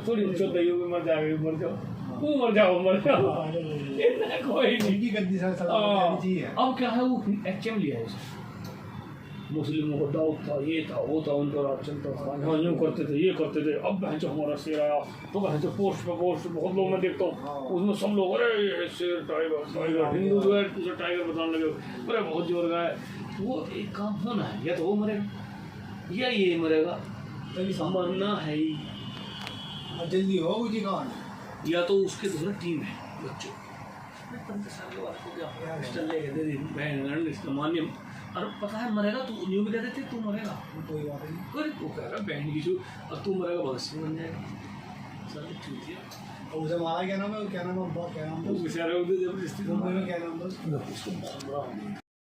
थोड़ी चौदह भी मर जाएगा, मर जाओ, वो मर जाओ, इतना कोई नहीं। गद्दी चाहिए। अब क्या है, वो एचएम लिया है इसे, मुस्लिमों को डाउट था, ये था वो था, उनका राज चलता था, यहाँ यूँ करते थे, ये करते थे। अब बहन हमारा शेर आया तो बहन पोस्ट पे पोस्ट बहुत लोग मैं देखता हूँ, उसमें सब लोग अरे ये शेर टाइगर टाइगर, हिंदू जो है उसे टाइगर बताने लगे, अरे बहुत जोर का है। वो एक काम होना है, या तो वो मरेगा या ये मरेगा, तभी मरना है ही, जल्दी हो जी कौन, या तो उसके दूसरा टीम है बच्चों 15 साल के बाद को क्या पिस्टल ले गए दे दी बहन इसका मान्य, और पता है मरेगा तू, न्यू भी दे देते तू मरेगा, कोई बात नहीं, कोई वो कह रहा बहन की शू, और तू मरेगा भगत सिंह बन जाएगा, सर ठीक है। और उसे मारा क्या नाम है, क्या नाम है, क्या नाम वो है बेचारे उधर जबरदस्ती मुंबई में, क्या नाम है उसको बहुत बड़ा